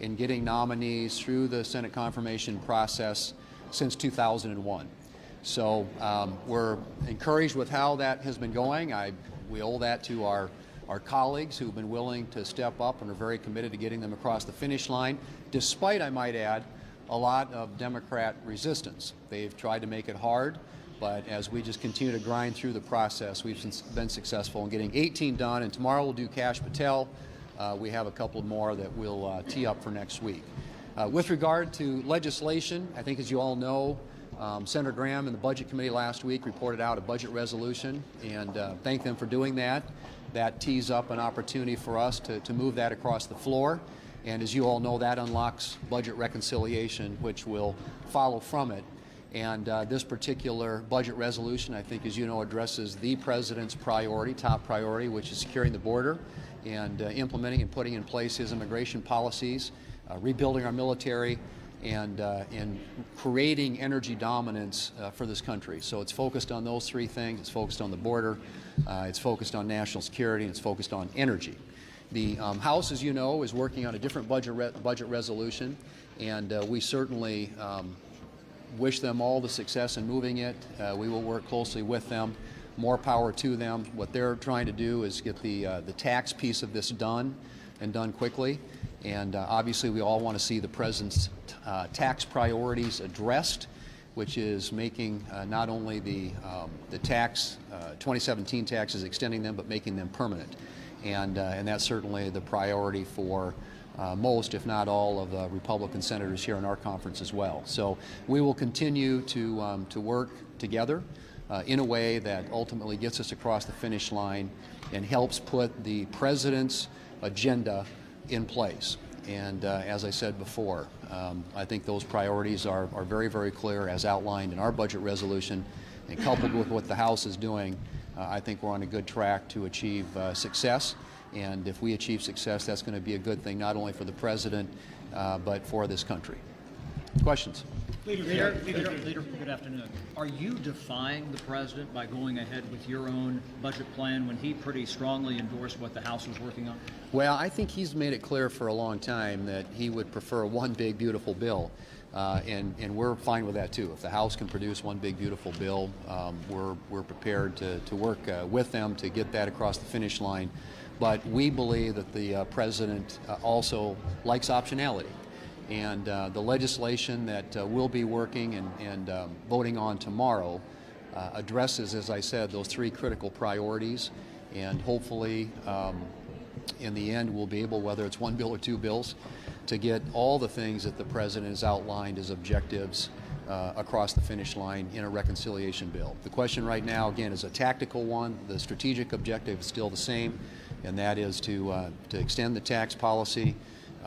in getting nominees through the Senate confirmation process since 2001. So we're encouraged with how that has been going. We owe that to our colleagues who've been willing to step up and are very committed to getting them across the finish line, despite, I might add, a lot of Democrat resistance. They've tried to make it hard, but as we just continue to grind through the process, we've been successful in getting 18 done, and tomorrow we'll do Kash Patel. We have a couple more that we'll tee up for next week. With regard to legislation, I think as you all know, Senator Graham and the Budget Committee last week reported out a budget resolution, and thank them for doing that. That tees up an opportunity for us to move that across the floor. And as you all know, that unlocks budget reconciliation, which will follow from it. And this particular budget resolution, I think, as you know, addresses the President's priority, top priority, which is securing the border and implementing and putting in place his immigration policies, rebuilding our military, and creating energy dominance for this country. So it's focused on those three things. It's focused on the border, it's focused on national security, and it's focused on energy. The House, as you know, is working on a different budget resolution, and we certainly wish them all the success in moving it. We will work closely with them. More power to them. What they're trying to do is get the tax piece of this done, and done quickly. And obviously we all want to see the President's tax priorities addressed, which is making not only the tax, 2017 taxes, extending them, but making them permanent. And that's certainly the priority for most, if not all, of the Republican senators here in our conference as well. So we will continue to work together in a way that ultimately gets us across the finish line and helps put the President's agenda in place. And as I said before, I think those priorities are very, very clear as outlined in our budget resolution, and coupled with what the House is doing, I think we're on a good track to achieve success. And if we achieve success, that's going to be a good thing not only for the President, but for this country. Questions? Leader, good afternoon. Are you defying the President by going ahead with your own budget plan when he pretty strongly endorsed what the House was working on? Well, I think he's made it clear for a long time that he would prefer one big, beautiful bill. And we're fine with that too. If the House can produce one big, beautiful bill, we're prepared to work with them to get that across the finish line. But we believe that the President also likes optionality. And the legislation that we'll be working and voting on tomorrow addresses, as I said, those three critical priorities. And hopefully, in the end, we'll be able, whether it's one bill or two bills, to get all the things that the President has outlined as objectives across the finish line in a reconciliation bill. The question right now, again, is a tactical one. The strategic objective is still the same, and that is to extend the tax policy,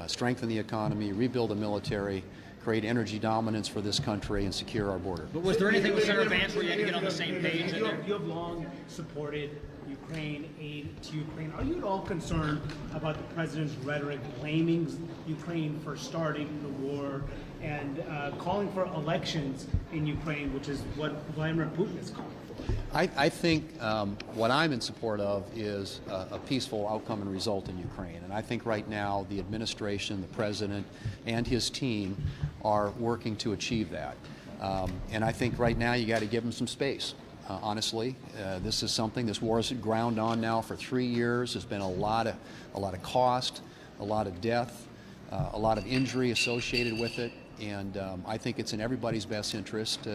strengthen the economy, rebuild the military, create energy dominance for this country, and secure our border. But was there anything with Senator Vance where you had to get on the same page? You have long supported Ukraine, aid to Ukraine. Are you at all concerned about the President's rhetoric blaming Ukraine for starting the war and calling for elections in Ukraine, which is what Vladimir Putin is calling for? I think what I'm in support of is a peaceful outcome and result in Ukraine. And I think right now the administration, the President, and his team are working to achieve that. And I think right now you got to give them some space. Honestly, this is something, this war has ground on now for 3 years. There's been a lot of cost, a lot of death, a lot of injury associated with it. And I think it's in everybody's best interest,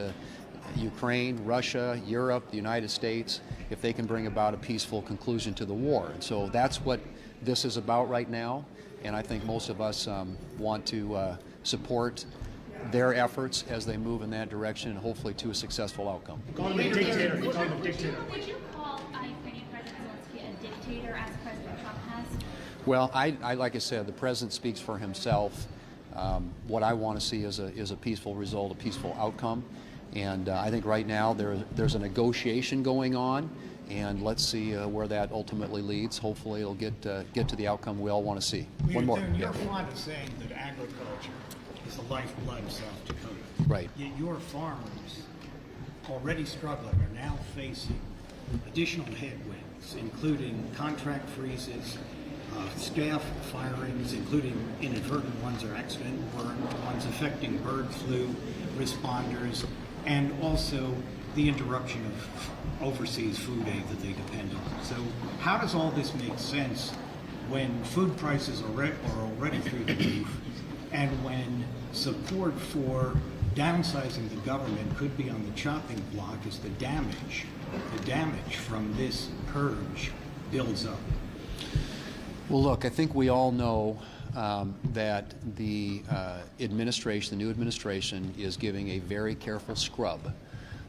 Ukraine, Russia, Europe, the United States, if they can bring about a peaceful conclusion to the war. And so that's what this is about right now. And I think most of us want to support their efforts as they move in that direction, and hopefully to a successful outcome. Call him a dictator. Would you call Ukrainian President Zelensky a dictator, as President Trump has? Well, I like I said, the President speaks for himself. What I want to see is a peaceful result, a peaceful outcome. And I think right now there's a negotiation going on, and let's see where that ultimately leads. Hopefully it'll get to the outcome we all want to see. One more. You're fond of saying that agriculture is the lifeblood of South Dakota. Right. Yet your farmers, already struggling, are now facing additional headwinds, including contract freezes, staff firings, including inadvertent ones or accidental ones affecting bird flu responders, and also the interruption of overseas food aid that they depend on. So how does all this make sense when food prices are already through the roof, and when support for downsizing the government could be on the chopping block as the damage from this purge builds up? Well, look, I think we all know that the administration, the new administration, is giving a very careful scrub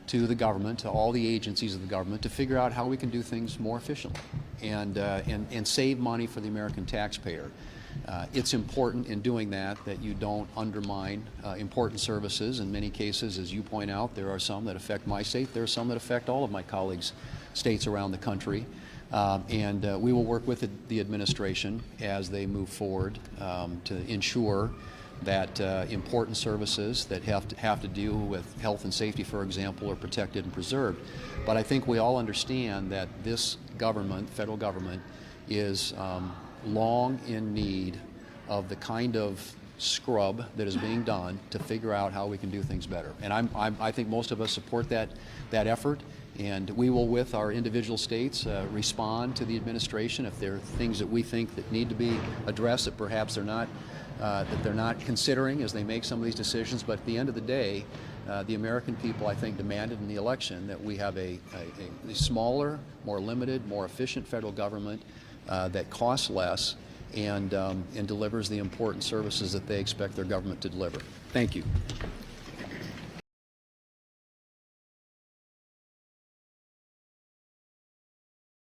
to the government, to all the agencies of the government, to figure out how we can do things more efficiently and save money for the American taxpayer. It's important in doing that you don't undermine important services. In many cases, as you point out, there are some that affect my state. There are some that affect all of my colleagues' states around the country. We will work with the administration as they move forward to ensure that important services that have to do with health and safety, for example, are protected and preserved. But I think we all understand that this government, federal government, is long in need of the kind of scrub that is being done to figure out how we can do things better. And I think most of us support that effort. And we will, with our individual states, respond to the administration if there are things that we think that need to be addressed that perhaps they're not considering as they make some of these decisions. But at the end of the day, the American people, I think, demanded in the election that we have a smaller, more limited, more efficient federal government that costs less and delivers the important services that they expect their government to deliver. Thank you.